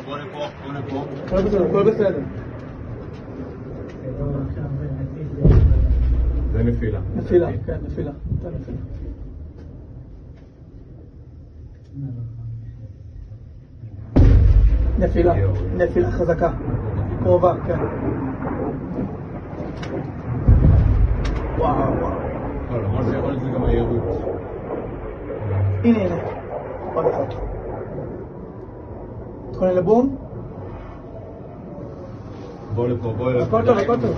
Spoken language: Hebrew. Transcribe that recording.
בוא לפה, בוא לפה. הכל בסדר, הכל בסדר. זה נפילה. נפילה, כן, נפילה. נפילה, נפילה חזקה. קרובה, כן. וואו, וואו. לא, למרות שיכול להיות זה גם מהירות. הנה. עוד אחד. תכונן לבום. בוא לפה, בוא לפה. הכל טוב, הכל טוב.